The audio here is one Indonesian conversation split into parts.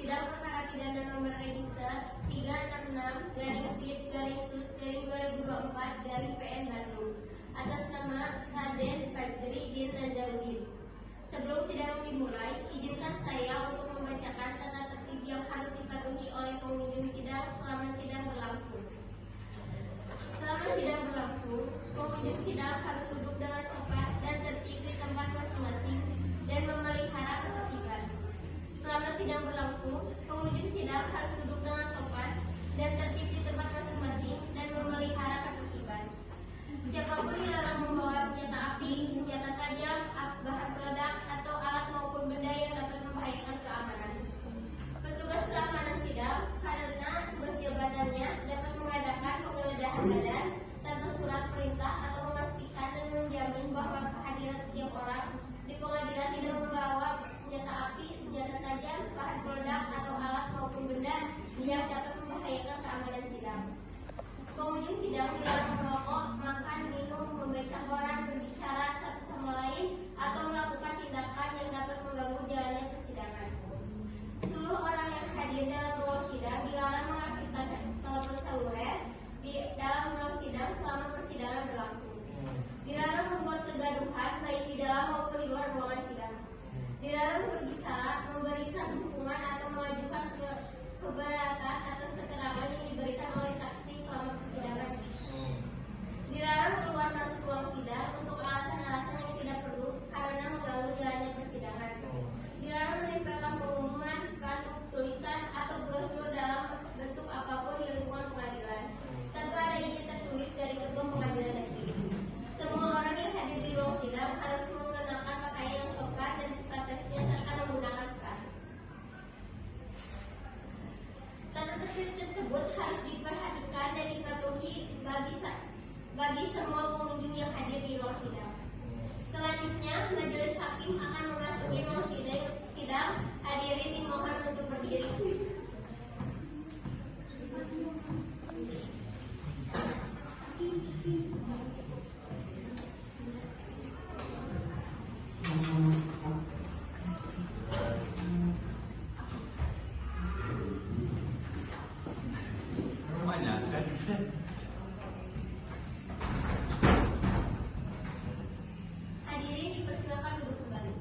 Sidang perkara pidana nomor register 366-PIT-SUS-2024-PN Bandung atas nama Raden Fajri bin Nazaruddin. Sebelum sidang dimulai, izinkan saya untuk membacakan tata tertib yang harus dipatuhi oleh pengunjung sidang selama sidang berlangsung. Selama sidang berlangsung, pengunjung sidang harus duduk dengan sopan dan tertib di tempat masing-masing dan memelihara ketertiban. Selama sidang berlangsung, pengunjung sidang harus duduk dengan sopan dan tertib di tempat masing-masing dan memelihara ketertiban. Siapapun dilarang membawa senjata api, senjata tajam, bahan peledak, atau alat maupun benda yang dapat membahayakan keamanan. Petugas keamanan sidang, karena tugas jabatannya dapat mengadakan penggeledahan badan tanpa surat perintah atau memastikan dan menjamin bahwa kehadiran setiap orang di pengadilan tidak membawa senjata api, senjata tajam, bahan peledak, atau alat maupun benda yang dapat membahayakan keamanan sidang. Pengunjung sidang dilarang merokok, makan, minum, membaca koran, berbicara satu sama lain, atau melakukan tindakan yang dapat mengganggu jalannya persidangan. Seluruh orang yang hadir dalam ruang sidang dilarang mengaktifkan telepon seluler di dalam ruang sidang selama persidangan berlangsung. Dilarang membuat kegaduhan baik di dalam maupun di luar ruangan sidang. Dilarang berbicara, memberikan dukungan atau mengajukan keberatan atas keterangan yang diberikan oleh saksi selama persidangan. Dilarang keluar masuk ruang sidang untuk alasan-alasan yang tidak perlu karena mengganggu jalannya persidangan. Dilarang menempelkan pengumuman, spanduk, tulisan, atau brosur dalam bentuk apapun di lingkungan pengadilan tanpa ada izin tertulis dari ketua pengadilan negeri. Semua orang yang hadir di ruang sidang harus mengenakan pakaian yang sopan dan sepatutnya serta menggunakan sepatu. Tata tertib tersebut harus diperhatikan dan dipatuhi bagi semua pengunjung yang hadir di ruang sidang. Selanjutnya, majelis hakim akan memasuki ruang sidang. Hadirin dimohon untuk berdiri. Hadirin dipersilakan duduk kembali.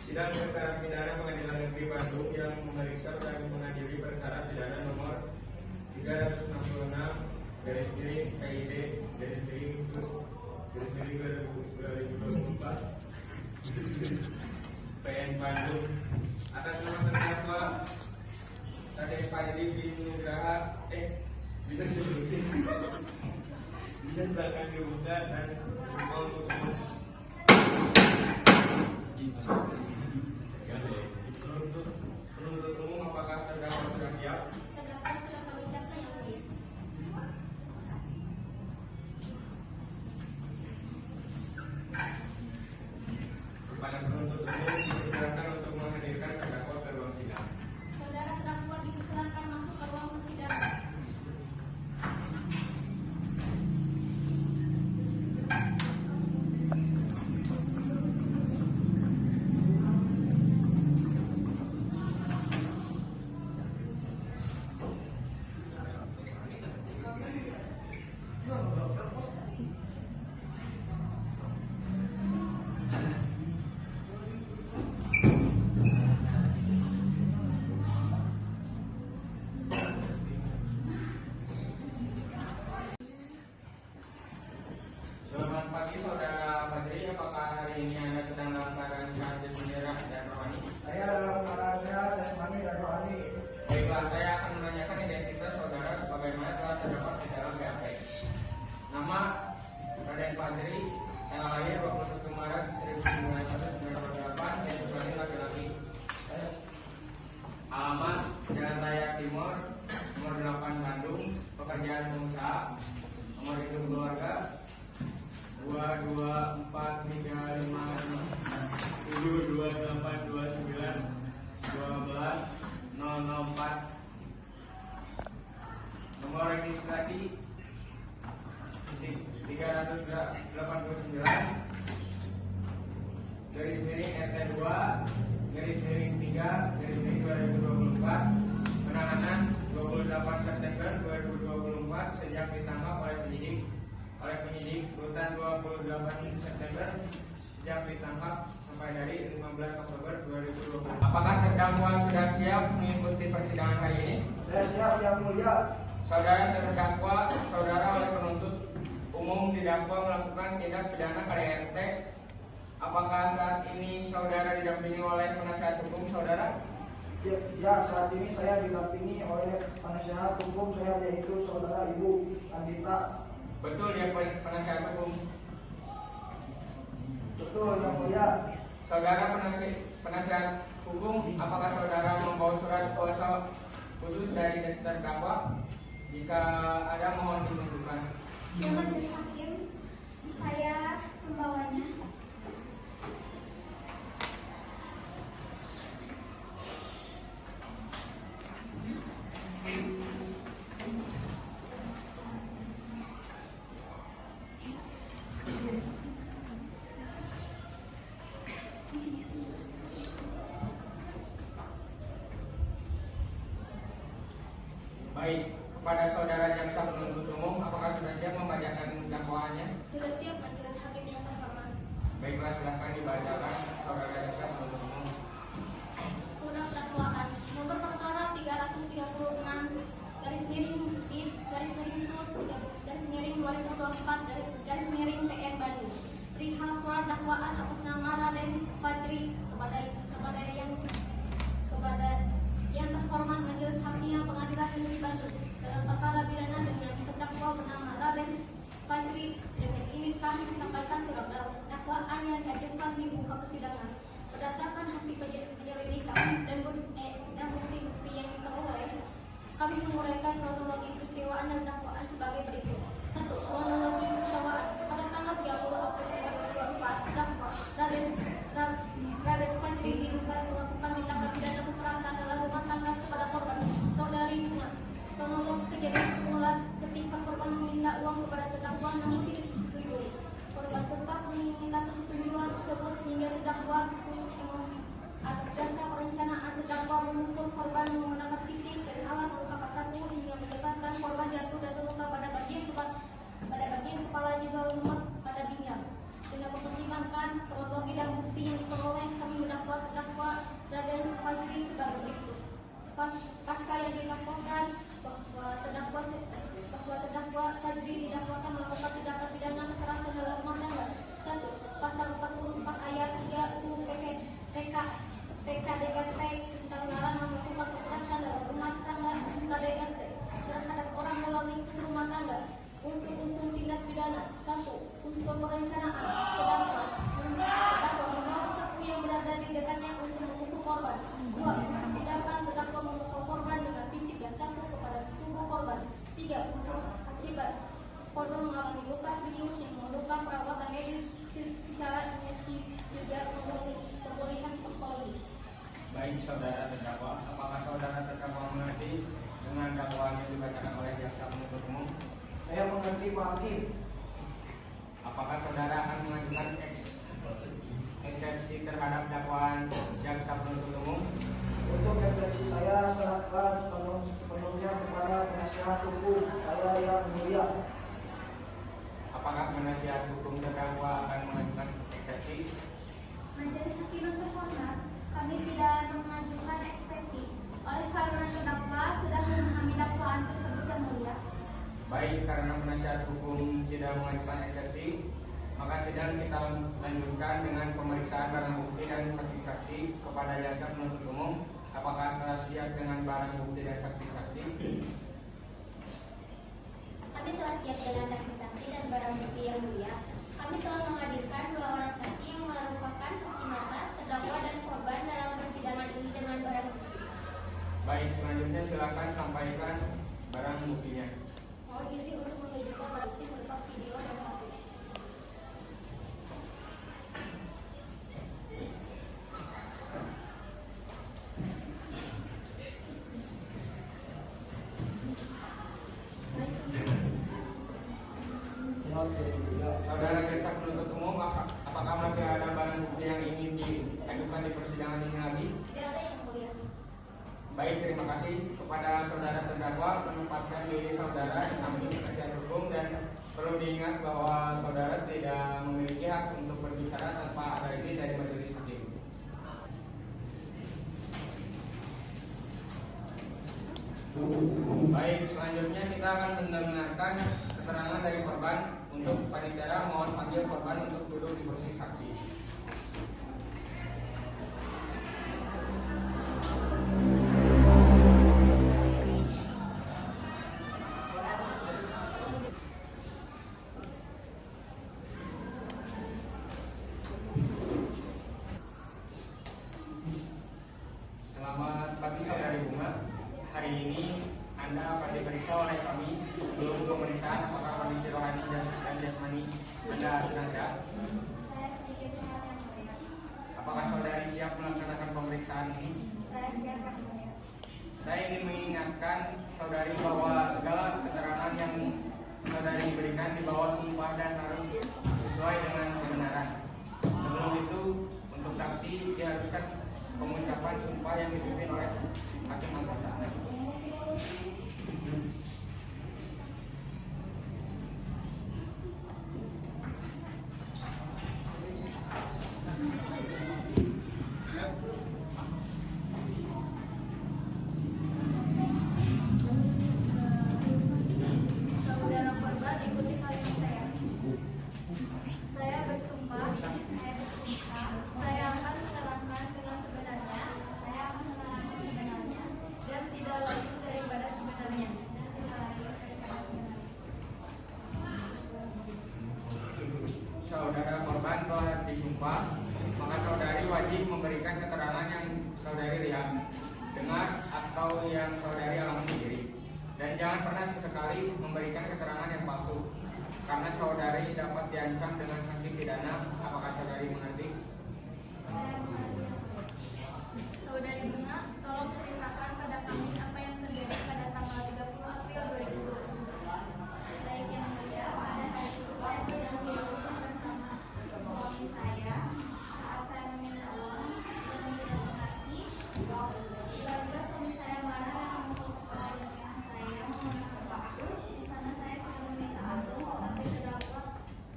Sidang perkara pidana Pengadilan Negeri Bandung yang memeriksa dan mengadili perkara pidana nomor 366-PIT-2024 PN Bandung atas nama terdakwa Raden Fajri bin Nazaruddin dinyatakan dibuka dan untuk penuntut umum, apakah terdakwa sudah siap? Terdakwa sudah tahu siapa yang hadir. Kepada penuntut umum dipersilakan untuk menghadirkan terdakwa ke ruang sidang. Saudara terdakwa dipersilakan masuk ke ruang persidangan. Selamat pagi saudara Fajri, apakah hari ini Anda sedang dalam keadaan sehat dan rohani? Saya dalam keadaan sehat, jasmani dan rohani. Baiklah, saya akan menanyakan identitas saudara sebagaimana telah terdapat di dalam BAP. Nama Raden Fajri, tanggal lahir 21 Maret 1998, jenis kelamin laki-laki. Alamat Jalan Raya Timur, nomor 8 Bandung, pekerjaan pengusaha, nomor hidup keluarga 2243572282912 nomor registrasi 300 89 garis miring RT2 garis miring 3 garis miring 2024 penahanan 28 September 2024 sejak ditangkap oleh penyidik rutan 28 September sejak ditangkap sampai dari 15 Oktober 2020. Apakah terdakwa sudah siap mengikuti persidangan hari ini? Saya siap yang mulia. Saudara terdakwa, saudara oleh penuntut umum didakwa melakukan tindak pidana KDRT. Apakah saat ini saudara didampingi oleh penasihat hukum saudara? Ya, saat ini saya didampingi oleh penasihat hukum saya, yaitu saudara Ibu Andita. Betul ya penasihat hukum. Betul yang mulia. Saudara penasihat hukum, apakah saudara membawa surat kuasa khusus dari terdakwa? Jika ada, mohon ditunjukkan. Ya, Majelis Hakim, saya membawanya. Baik, kepada saudara jaksa penuntut umum, apakah sudah siap membacakan dakwaannya? Sudah siap, Majelis Hakim yang terhormat. Baiklah, silahkan dibacakan saudara jaksa penuntut umum. Surat dakwaan nomor perkara 336 garis miring sus garis miring 2024 garis miring PN Bandung. Perihal surat dakwaan atas nama Raden Fajri kepada yang terhormat Majelis Hakim Pengadilan Negeri Bandung dalam perkara pidana dengan terdakwa bernama Raden Fajri. Dengan ini kami disampaikan surat dakwaan yang diajukan di muka persidangan. Berdasarkan hasil penyelidikan dan bukti-bukti yang diperoleh, kami menguraikan kronologi peristiwa dan dakwaan sebagai berikut. 1. Kronologi peristiwa pada tanggal 30 April 2024, terdakwa Raden Fajri diduga melakukan tindakan pidana kekerasan dalam rumah tangga kepada korban saudari Bunga. Kronologi kejadian bermula ketika korban meminta uang kepada terdakwa namun tidak disetujui. Korban tetap menginginkan persetujuan tersebut hingga terdakwa kesulitan emosi. Atas dasar perencanaan, terdakwa memukul korban menggunakan fisik dan alat berupa pasaku hingga menyebabkan korban jatuh dan terluka pada bagian kepala juga lumet pada pinggang. Dengan mempertimbangkan kronologi dan bukti yang diperoleh, kami mendakwa terdakwa Raden Fajri sebagai berikut. Pasca yang dilaporkan bahwa terdakwa Fajri didakwakan melakukan tindakan pidana kekerasan dalam rumah tangga. 1. Pasal 44 ayat 3 UU PKDRT tentang larangan melakukan kekerasan dalam rumah tangga KDRT terhadap orang melalui rumah tangga. Unsur-unsur tindak pidana. 1. Unsur perencanaan. Terdakwa membawa sapu yang berada di dekatnya untuk memukul korban. 2. Unsur tindakan terdakwa memukul korban dengan fisik dan sapu kepada tubuh korban. 3. Unsur akibat korban mengalami luka serius yang memerlukan perawatan medis secara intensif juga pemulihan psikologis. Baik, saudara terdakwa, apakah saudara terdakwa mengerti dengan dakwaan yang dibacakan oleh jaksa penuntut umum? Saya mengerti, Pak Hakim. Apakah saudara akan mengajukan eksepsi terhadap dakwaan jaksa penuntut umum? Untuk refleksi saya serahkan sepenuhnya kepada penasihat hukum saya yang mulia. Apakah penasihat hukum terdakwa akan mengajukan eksepsi? Majelis Hakim yang terhormat, kami tidak mengajukan ekspresi oleh karena terdakwa sudah memahami dakwaan tersebut yang mulia. Baik, karena penasihat hukum tidak mengajukan eksepsi, maka sidang kita lanjutkan dengan pemeriksaan barang bukti dan saksi-saksi kepada jaksa penuntut umum. Apakah telah siap dengan barang bukti dan saksi-saksi? Kami telah siap dengan saksi-saksi dan barang bukti yang mulia. Kami telah menghadirkan 2 orang saksi yang merupakan saksi mata, terdakwa dan korban dalam persidangan ini dengan barang bukti. Baik, selanjutnya silakan sampaikan barang buktinya. Mohon izin untuk menunjukkan barang bukti berupa video dan saksi. Selamat Saudara jaksa penuntut umum, apakah masih ada barang bukti yang ingin diajukan di persidangan ini lagi? Tidak ada yang mulia. Baik, terima kasih kepada saudara terdakwa menempatkan diri saudara di samping penasihat hukum, dan perlu diingat bahwa saudara tidak memiliki hak untuk berbicara tanpa ada izin dari majelis hakim. Baik, selanjutnya kita akan mendengarkan keterangan dari korban. Untuk panitia mohon panggil korban untuk duduk di kursi saksi. Selamat pagi saudari Bunga. Hari ini Anda akan diperiksa oleh kami. Sebelum pemeriksaan, apakah kondisi rohani dan jasmani Anda sedang sehat? Saya sedikit sehat yang mulia. Apakah saudari siap melaksanakan pemeriksaan ini? Saya siap yang mulia. Saya ingin mengingatkan saudari bahwa segala keterangan yang saudari berikan di bawah sumpah dan harus sesuai dengan kebenaran. Sebelum itu, untuk saksi diharuskan pengucapan sumpah yang dipimpin oleh hakim anggota. Saudara korban ikuti kalimat saya. Saya bersumpah, saya akan menerangkan dengan sebenarnya, dan tidak lain daripada sebenarnya. Saudara korban telah disumpah, maka saudari wajib memberikan keterangan yang saudari lihat, dengar, atau yang saudari alami sendiri. Dan jangan pernah sesekali memberikan keterangan yang palsu, karena saudari dapat diancam dengan sanksi pidana. Apakah saudari mengerti? Saudari Bunga, tolong ceritakan pada kami apa yang terjadi pada tanggal 30 April 2020. Baik yang mulia, pada hari itu saya sedang tidur bersama suami saya. Saat saya meminta uang dan tidak mengasih, tiba-tiba suami saya marah dan memukul kepala dan tangan saya menggunakan batu. Di sana saya sudah meminta ampun, tapi terdakwa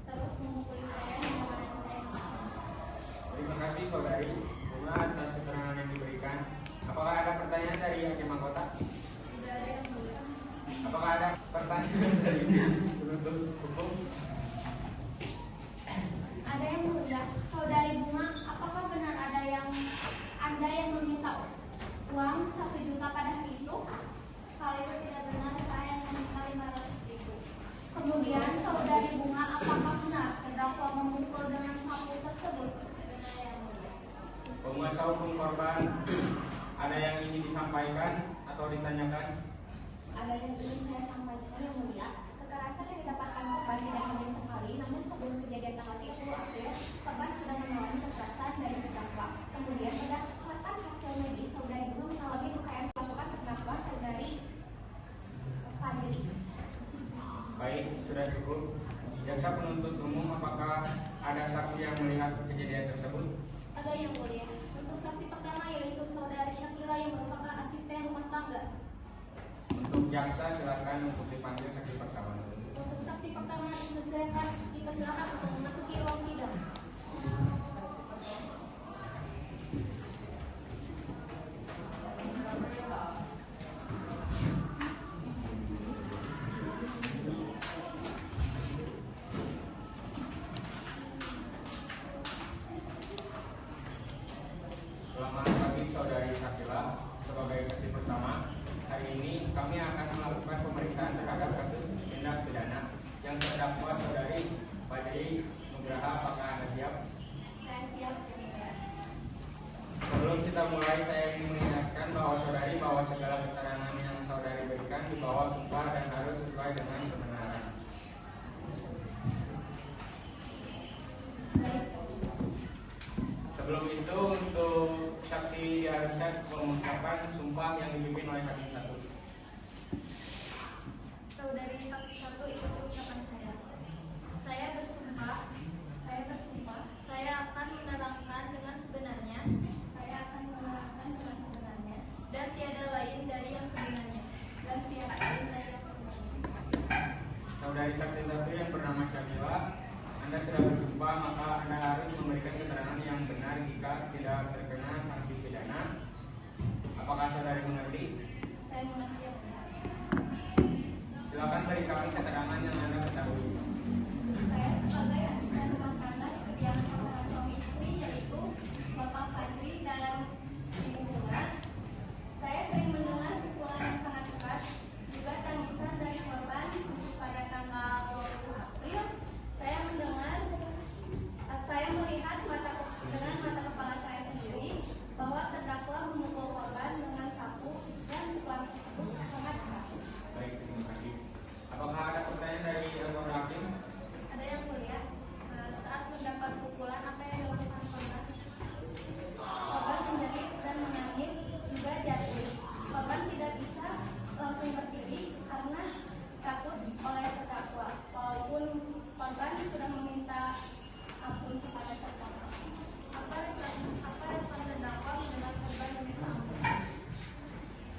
terus memukuli saya hingga badan saya menganga. Terima kasih saudari Bunga atas keterangan yang diberikan. Apakah ada pertanyaan dari hakim anggota? Tidak ada yang mulia. Apakah ada pertanyaan dari penuntut hukum? Ada yang mulia, saudari Bunga, apakah benar ada yang Anda yang meminta uang 1 juta pada hari itu? Hal itu tidak benar, saya yang meminta 500.000. Kemudian saudari Bunga, apakah benar terdakwa memukul dengan sapu tersebut? Benar yang mulia. Penguasa hukum korban, ada yang ingin disampaikan atau ditanyakan? Ada yang ingin saya sampaikan yang mulia. Kekerasan yang didapatkan korban tidak hanya sekali, namun sebelum kejadian tanggal 30 April, korban sudah mengalami kekerasan dari terdakwa. Kemudian berdasarkan hasil medis, saudari Bunga mengalami luka yang dilakukan terdakwa saudari Fadli. Baik, sudah cukup. Jaksa penuntut umum, apakah ada saksi yang melihat kejadian tersebut? Ada yang mulia. Untuk saksi pertama yaitu saudari Syakila yang merupakan asisten rumah tangga. Untuk jaksa silakan untuk dipanggil saksi pertama. Untuk saksi pertama dipersilakan untuk memasuki ruang sidang. Selamat pagi saudari Syakila. Sebagai saksi pertama, hari ini kami akan melakukan pemeriksaan terhadap kasus tindak pidana yang terdakwa saudari Fadli Nugraha. Apakah Anda siap? Saya siap. yang mulia. Sebelum kita mulai, saya ingin mengingatkan bahwa segala keterangan yang saudari berikan di bawah sumpah dan harus sesuai dengan kebenaran. Baik. Sebelum itu, untuk saksi diharuskan mengucapkan sumpah yang dipimpin oleh hakim satu. Saudari saksi satu ikuti ucapan saya. Saya bersumpah maka Anda harus memberikan keterangan yang benar jika tidak terkena sanksi pidana. Apakah saudari mengerti? Saya mengerti. Silakan beri kami keterangan yang Anda ketahui. Saya sebagai asisten rumah tangga di kediaman pasangan suami istri yaitu Bapak Fadri dan Ibu Mula. Saya sering mendengar pukulan yang sangat keras, juga tangisan dari korban. Pada tanggal 20 April, saya melihat dengan mata kepala saya sendiri bahwa terdakwa memukul korban dengan sapu dan pukulan tersebut sangat keras. Baik, terima kasih. Apakah ada pertanyaan dari anggota hakim? Ada yang mulia, saat mendapat pukulan apa yang dilakukan korban? Korban menjerit dan menangis, juga jatuh. Korban tidak bisa langsung berdiri karena takut oleh terdakwa, walaupun korban sudah meminta ampun kepada terdakwa. Apa respon terdakwa mendengar korban meminta ampun?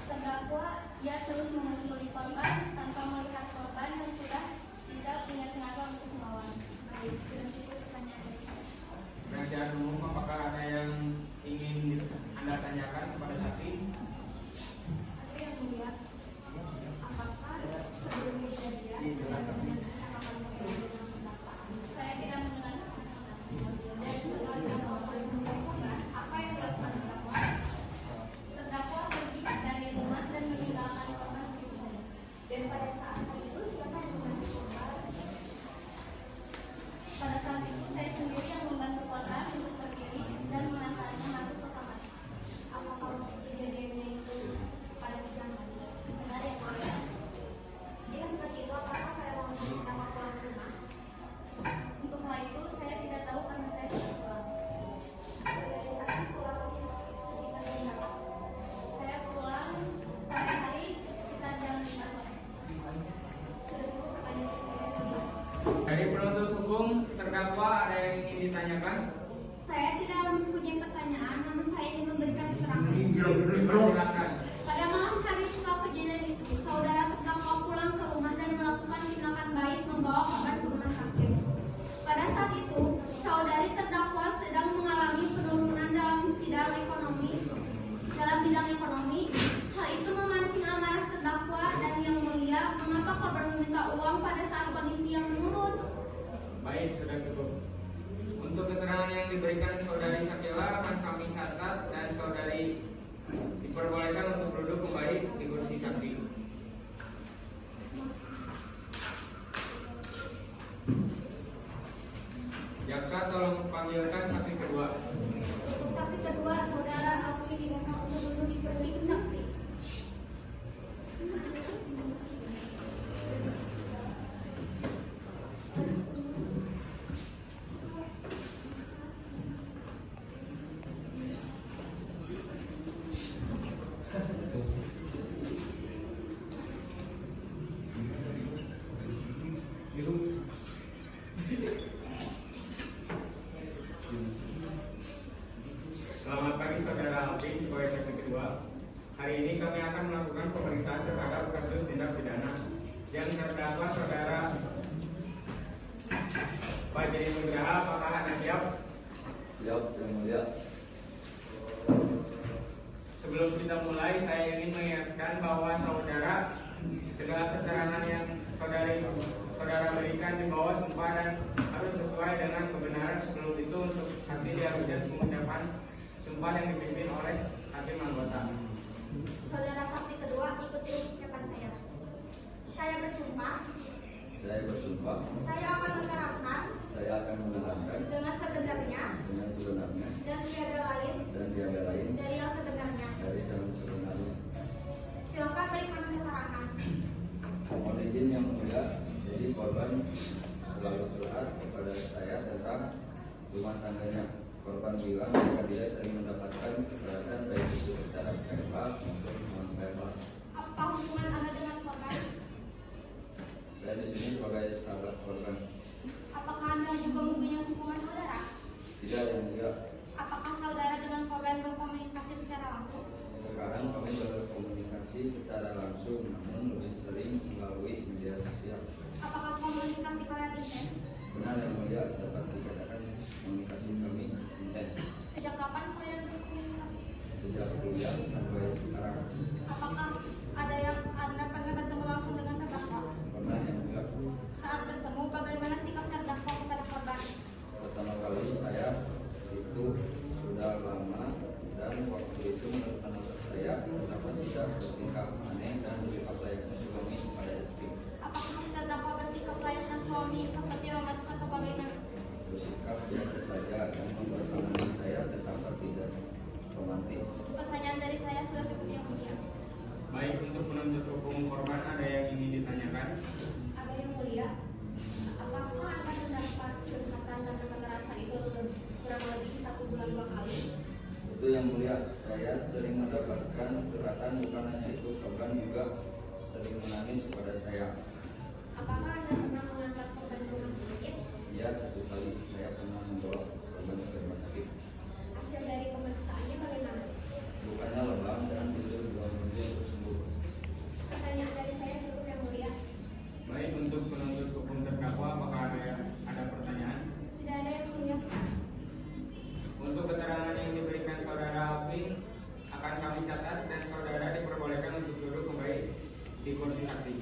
Terdakwa ia terus memukuli korban tanpa melihat korban yang sudah tidak punya tenaga untuk melawan. Baik, sudah cukup pertanyaan dari saya. Penasihat umum, apakah ada yang ingin Anda tanyakan kepada saksi? Ada yang mulia, apakah sebelum kejadian saya tidak mendengar dan setelah korban apa yang dilakukan terdakwa? Terdakwa pergi dari rumah dan meninggalkan korban di rumah. Dan pada saat itu siapa yang membantu korban? Pada saat itu saya sendiri yang membantu korban untuk berdiri dan mengantarnya masuk ke kamar. Apakah kejadiannya itu pada siang hari? Benar ya, mulia? Jika seperti itu, apakah saya mau meminta pulang ke rumah? Untuk hal itu saya tidak tahu karena saya tidak pulang. Dari saksi pulang sekitar jam berapa? Saya pulang sore hari sekitar jam 5 sore. Sudah cukup pertanyaan saya. Dari penuntut hukum, terdakwa ada yang ingin ditanyakan? Saya tidak mempunyai pertanyaan, namun saya ingin memberikan keterangan. Silakan. Pada malam hari setelah kejadian itu, saudara terdakwa pulang ke rumah dan melakukan tindakan baik membawa korban ke rumah sakit. Pada saat itu, saudari terdakwa sedang mengalami penurunan dalam bidang ekonomi. Hal itu memancing amarah terdakwa dan yang mulia, mengapa korban meminta uang pada saat kondisi yang menurun? Baik, sudah cukup. Untuk keterangan yang diberikan saudari Sakila akan kami catat dan saudari diperbolehkan untuk duduk kembali di kursi saksi. Jaksa tolong panggilkan saksi kedua. Untuk saksi kedua, saudara akui dimohon untuk duduk di kursi saksi. Selamat pagi saudara Alvin, sebagai saksi kedua. Hari ini kami akan melakukan pemeriksaan terhadap kasus tindak pidana yang terdakwa saudara Fadri Nugraha. Apakah Anda siap? Siap, yang mulia. Sebelum kita mulai, saya ingin mengingatkan bahwa segala keterangan yang saudara berikan di bawah sumpah dan harus sesuai dengan kebenaran. Sebelum itu, untuk saksi diharuskan mengucapkan sumpah yang dipimpin oleh hakim anggota. Saudara saksi kedua, ikuti ucapan saya. Saya bersumpah. Saya bersumpah. Saya akan menerangkan Saya akan menerangkan dengan sebenarnya dengan sebenarnya dan tiada lain dari yang sebenarnya. dari yang sebenarnya. Silakan berikan keterangan. Mohon izin yang mulia. Jadi korban selalu curhat kepada saya tentang rumah tangganya. Korban bilang jika dia sering mendapatkan kekerasan baik itu secara verbal maupun non verbal. Apa hubungan Anda dengan korban? Saya di sini sebagai sahabat korban. Apakah Anda juga mempunyai hubungan saudara? Tidak yang mulia. Apakah saudara dengan korban berkomunikasi secara langsung? Sekarang kami berkomunikasi secara langsung, namun lebih sering melalui media sosial. Apakah komunikasi kalian intens? Benar yang mulia, dapat dikatakan komunikasi kami intens. Sejak kapan kalian berkomunikasi? Sejak kuliah sampai sekarang. Apakah ada yang Anda pernah bertemu langsung dengan terdakwa? Pernah yang mulia. Saat bertemu, bagaimana sikap terdakwa kepada korban? Pertama kali saya itu sudah lama dan waktu itu menurut pendapat saya terdapat tidak bertingkah aneh dan bersikap layaknya suami pada istri. Apakah terdakwa bersikap layaknya suami seperti romantis atau bagaimana? Bersikap biasa saja dan membuat pandangan saya terdapat tidak romantis. Pertanyaan dari saya sudah cukup yang mulia. Baik, untuk penuntut hukum korban ada yang ingin ditanyakan? Ada yang mulia, apakah Anda mendapat curhatan dan kekerasan itu kurang lebih 1 bulan 2 kali? Itu yang mulia, saya sering mendapatkan curhatan, bukan hanya itu, korban juga sering menangis kepada saya. Apakah Anda pernah mengantar korban ke rumah sakit? Ya, 1 kali saya pernah membawa korban ke rumah sakit. Hasil dari pemeriksaannya bagaimana? Lukanya lebam dan butuh 2 minggu untuk sembuh. Pertanyaan dari saya cukup yang mulia. Baik, untuk penuntut hukum terdakwa apakah ada pertanyaan? Tidak ada yang mulia. Untuk keterangan yang diberikan saudara Alvin akan kami catat dan saudara diperbolehkan untuk duduk kembali di kursi saksi.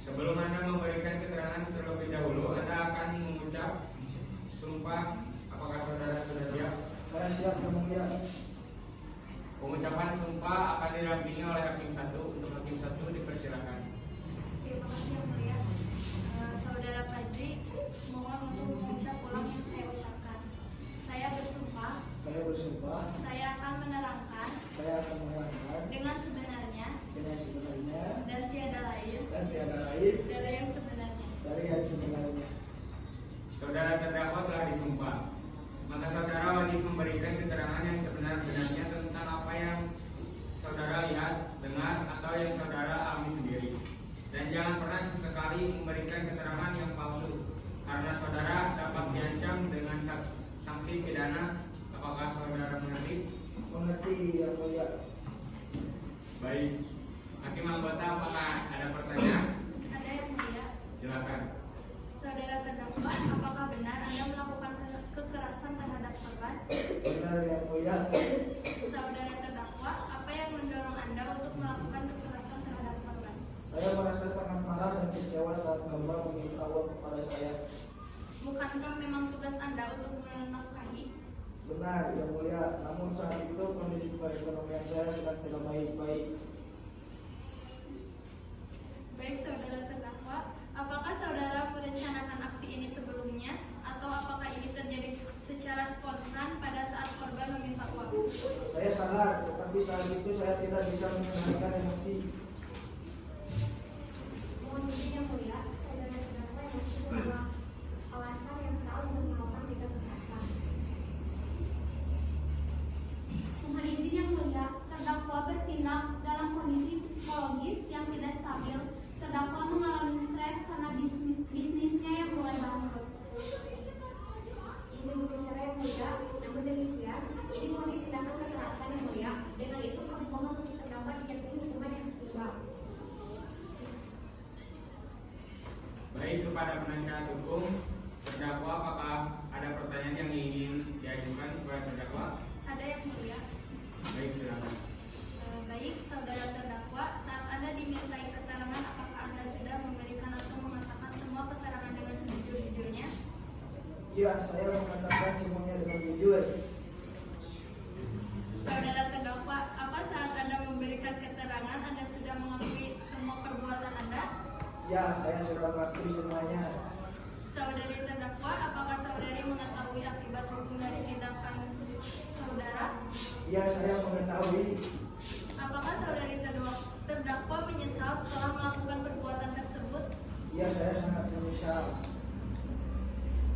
Sebelum Anda memberikan keterangan terlebih dahulu, Anda akan mengucap sumpah. Apakah saudara sudah siap? Saya siap yang mulia. Pengucapan sumpah akan dirampingi oleh hakim satu. Untuk hakim satu dipersilakan. Terima kasih yang mulia. Saudara Fajri, mohon untuk mengucap ulang yang saya ucapkan. Saya bersumpah, Saya bersumpah, saya akan menerangkan saya akan menerangkan dengan sebenarnya dengan sebenarnya dan tiada lain dan tiada lain dari yang sebenarnya. dari yang sebenarnya. Saudara terdakwa telah disumpah. Maka saudara wajib memberikan keterangan yang sebenar-benarnya tentang apa yang saudara lihat, dengar, atau yang saudara alami sendiri. Dan jangan pernah sesekali memberikan keterangan yang palsu, karena saudara dapat diancam dengan sanksi pidana. Apakah saudara mengerti? Mengerti yang mulia. Baik. Hakim anggota, apakah ada pertanyaan? Ada yang mulia. Silakan. Saudara terdakwa, apakah benar Anda melakukan kekerasan terhadap korban? Benar yang mulia. Saudara terdakwa, apa yang mendorong Anda untuk melakukan kekerasan terhadap korban? Saya merasa sangat marah dan kecewa saat korban meminta uang kepada saya. Bukankah memang tugas Anda untuk menafkahi? Benar yang mulia. Namun saat itu kondisi perekonomian saya sedang tidak baik-baik. Baik saudara terdakwa, apakah saudara merencanakan aksi ini sebelumnya atau apakah ini terjadi secara spontan pada saat korban meminta uang? Saya sadar, tetapi saat itu saya tidak bisa mengendalikan emosi. Mohon izin yang mulia, saudara terdakwa yang sebuah alasan yang sah untuk melakukan tindak kekerasan. Mohon izin yang mulia, terdakwa bertindak dalam kondisi psikologis yang tidak stabil. Terdakwa mengalami stres karena bisnisnya yang mulai bangkrut. Izin berbicara yang mulia, namun demikian, ini murni tindakan kekerasan yang mulia. Dengan itu kami mohon untuk terdakwa dijatuhi hukuman yang setimpal. Baik, kepada penasihat hukum terdakwa, apakah ada pertanyaan yang ingin diajukan kepada terdakwa? Ada yang mulia. Baik, silakan. Baik saudara terdakwa, saat Anda dimintai keterangan, apakah Anda sudah memberikan atau mengatakan semua keterangan dengan sejujur-jujurnya? Ya, saya mengatakan semuanya dengan jujur. Saudara terdakwa, apa saat Anda memberikan keterangan Anda sudah mengakui semua perbuatan Anda? Ya, saya sudah mengakui semuanya. Saudari terdakwa, apakah saudari mengetahui akibat hukum dari tindakan saudara? Ya, saya mengetahui. Apakah saudari terdakwa menyesal setelah melakukan perbuatan tersebut? Ya, saya sangat menyesal.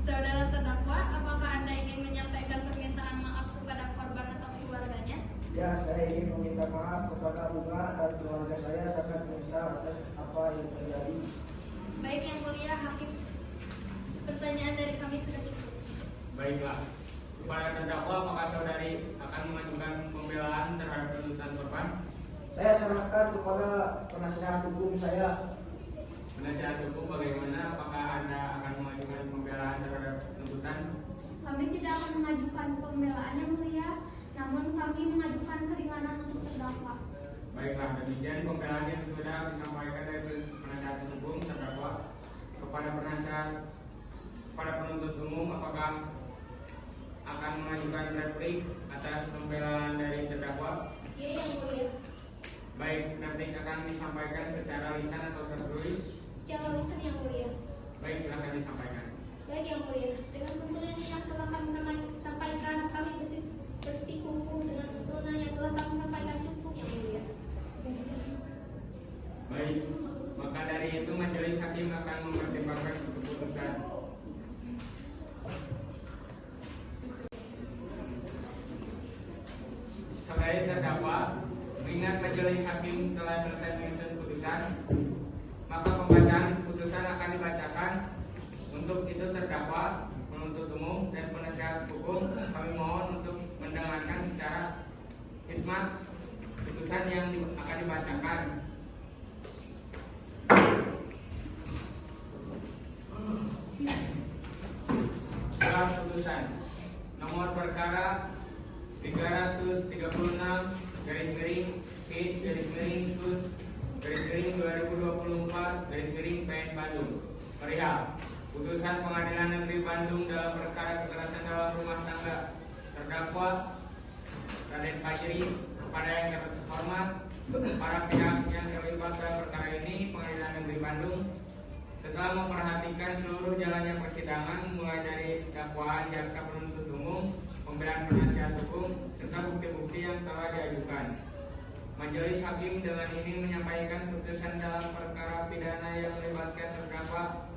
Saudara terdakwa, apakah Anda ingin menyampaikan permintaan maaf kepada korban atau keluarganya? Ya, saya ingin meminta maaf kepada Bunga dan keluarga saya, sangat menyesal atas apa yang terjadi. Baik yang mulia hakim, pertanyaan dari kami sudah cukup. Baiklah. Kepada terdakwa, apakah saudari akan mengajukan pembelaan terhadap tuntutan korban? Saya serahkan kepada penasehat hukum saya. Penasihat hukum bagaimana? Apakah Anda akan mengajukan pembelaan terhadap tuntutan? Kami tidak akan mengajukan pembelaan yang mulia, namun kami mengajukan keringanan untuk terdakwa. Baiklah, demikian pembelaan yang sudah disampaikan dari penasihat hukum terdakwa kepada penuntut umum. Apakah akan mengajukan replik atas pembelaan dari terdakwa? Iya, yang mulia. Baik, replik akan disampaikan secara lisan atau tertulis? Secara lisan, yang mulia. Baik, silakan disampaikan. Baik, yang mulia. Dengan tuntunan yang telah kami sampaikan, kami bersikukuh dengan tuntunan yang telah kami sampaikan cukup, yang mulia. Baik, maka dari itu majelis hakim akan mempertimbangkan keputusan. Sebagai terdakwa, mengingat majelis hakim telah selesai menyusun putusan, maka pembacaan putusan akan dibacakan. Untuk itu terdakwa, penuntut umum, dan penasihat hukum kami mohon untuk mendengarkan secara hikmat putusan yang akan dibacakan. Dalam putusan nomor perkara 336 /2024 PN Bandung perihal putusan Pengadilan Negeri Bandung dalam perkara kekerasan dalam rumah tangga terdakwa Raden Fajri. Kepada yang terhormat, para pihak yang terlibat dalam perkara ini, Pengadilan Negeri Bandung setelah memperhatikan seluruh jalannya persidangan mulai dari dakwaan, jaksa penuntut umum, pembelaan penasihat hukum, serta bukti-bukti yang telah diajukan, majelis hakim dengan ini menyampaikan putusan dalam perkara pidana yang melibatkan terdakwa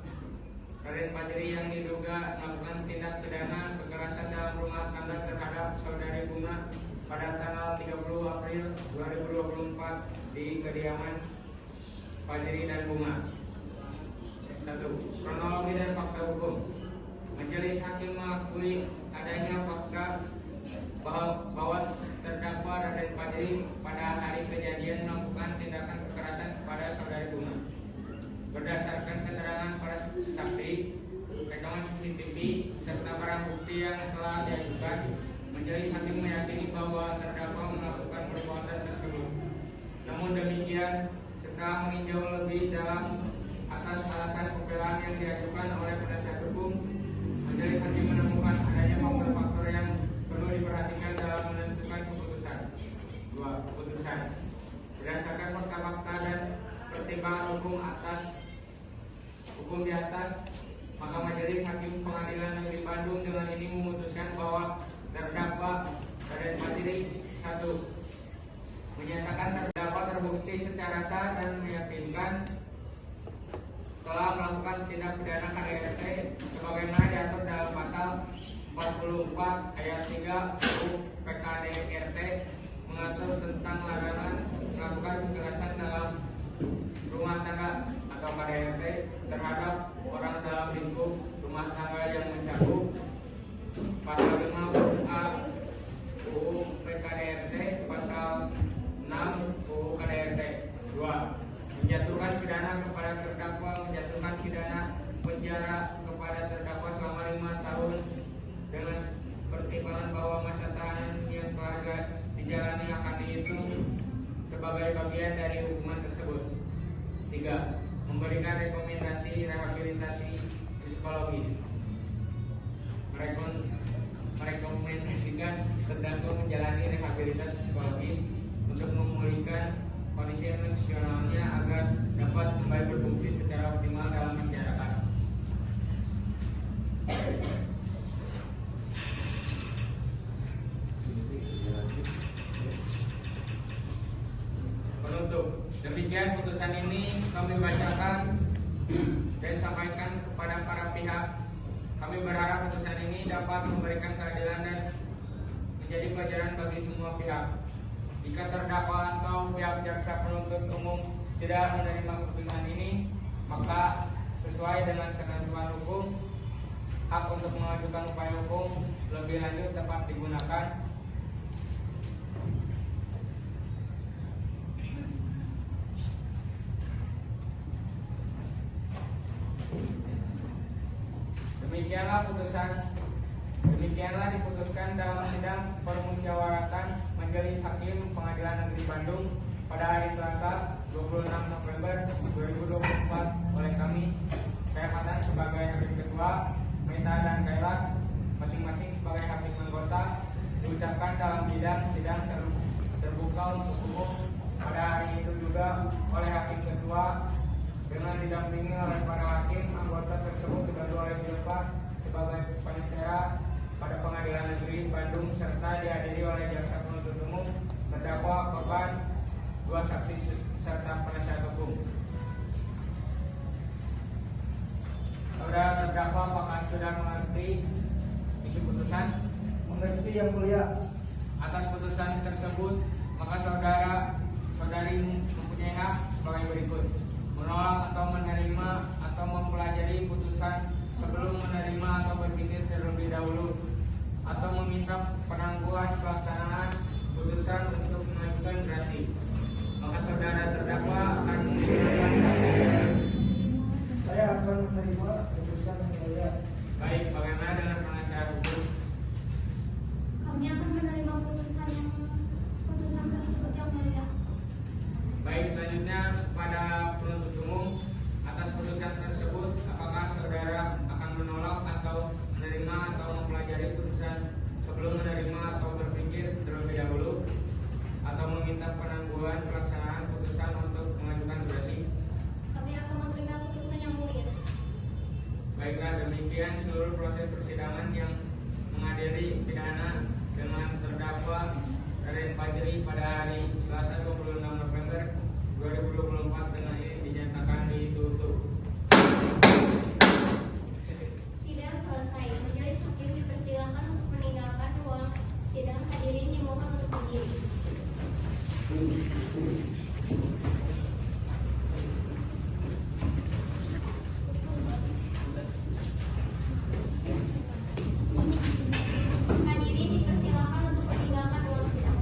Raden Fajri yang diduga melakukan tindak pidana kekerasan dalam rumah tangga terhadap saudari Bunga pada tanggal 30 April 2024 di kediaman Fajri dan Bunga. 1. Kronologi dan fakta hukum. Majelis hakim mengakui adanya fakta bahwa terdakwa Raden Fajri pada hari kejadian melakukan tindakan kekerasan kepada saudari Bunga. Berdasarkan keterangan para saksi, rekaman CCTV, serta barang bukti yang telah diajukan, majelis hakim meyakini bahwa terdakwa melakukan perbuatan tersebut. Namun demikian, setelah meninjau lebih dalam atas alasan pembelaan yang diajukan oleh penasihat hukum, majelis hakim menemukan adanya faktor-faktor yang perlu diperhatikan dalam menentukan keputusan. 2. Keputusan berdasarkan fakta-fakta dan pertimbangan hukum di atas, maka majelis hakim Pengadilan Negeri Bandung dengan ini memutuskan bahwa terdakwa Raden Fajri 1. Menyatakan terdakwa terbukti secara sah dan meyakinkan telah melakukan tindak pidana KDRT sebagaimana diatur dalam pasal 44 ayat 3 UU PKDRT mengatur tentang larangan melakukan kekerasan dalam rumah tangga atau KDRT terhadap orang dalam lingkup rumah tangga yang mencakup pasal 5A UU PKDRT, pasal 6 UU KDRT. 2. Menjatuhkan pidana kepada terdakwa, menjatuhkan pidana penjara kepada terdakwa selama 5 tahun dengan pertimbangan bahwa masa tahanan yang telah dijalani akan dihitung sebagai bagian dari hukuman tersebut. 3. Memberikan rekomendasi rehabilitasi psikologis, merekomendasikan terdakwa menjalani rehabilitasi psikologis untuk memulihkan kondisi emosionalnya agar dapat kembali berfungsi secara optimal dalam masyarakat. Penutup. Demikian putusan ini kami bacakan dan sampaikan kepada para pihak. Kami berharap putusan ini dapat memberikan keadilan dan menjadi pelajaran bagi semua pihak. Jika terdakwa atau pihak jaksa penuntut umum tidak menerima putusan ini, maka sesuai dengan ketentuan hukum, hak untuk mengajukan upaya hukum lebih lanjut dapat digunakan Demikianlah diputuskan dalam sidang permusyawaratan Majelis Hakim Pengadilan Negeri Bandung pada hari Selasa 26 November 2024 oleh kami, saya Fatan sebagai Hakim Ketua, Meta dan Kaila masing-masing sebagai Hakim Anggota, diucapkan dalam sidang terbuka untuk umum pada hari itu juga oleh Hakim Ketua dengan didampingi oleh para hakim anggota tersebut dibantu oleh Jilfa sebagai panitera pada Pengadilan Negeri Bandung serta dihadiri oleh jaksa penuntut umum, terdakwa, korban, 2 saksi serta penasihat hukum. Saudara terdakwa, apakah sudah mengerti isi putusan? Mengerti yang mulia. Atas putusan tersebut, maka saudari mempunyai hak sebagai berikut: menolak atau menerima atau mempelajari putusan sebelum menerima atau berpikir terlebih dahulu, atau meminta penangguhan pelaksanaan putusan untuk mengajukan gerasi. Maka saudara terdakwa akan menggunakan Saya akan menerima putusan yang mulia. baik, bagaimana dengan penasihat hukum? Kami akan menerima putusan tersebut yang mulia. Baik, selanjutnya pada penuntut umum, atas putusan tersebut apakah saudara akan menolak atau menerima atau mempelajari putusan sebelum menerima atau berpikir terlebih dahulu, atau meminta penangguhan pelaksanaan putusan untuk mengajukan gerasi? Kami akan menerima putusan yang mulia. Baiklah, demikian seluruh proses persidangan yang mengadili pidana dengan terdakwa Raden Fajri pada hari Selasa 26 November 2024 dengan ini dinyatakan ditutup. Sidang selesai. Majelis Hakim dipersilakan untuk meninggalkan ruang sidang. Hadirin dimohon untuk berdiri. Hadirin dipersilakan untuk meninggalkan ruang sidang.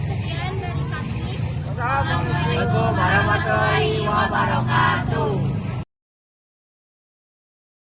Sekian dari kami. Assalamualaikum warahmatullahi wabarakatuh.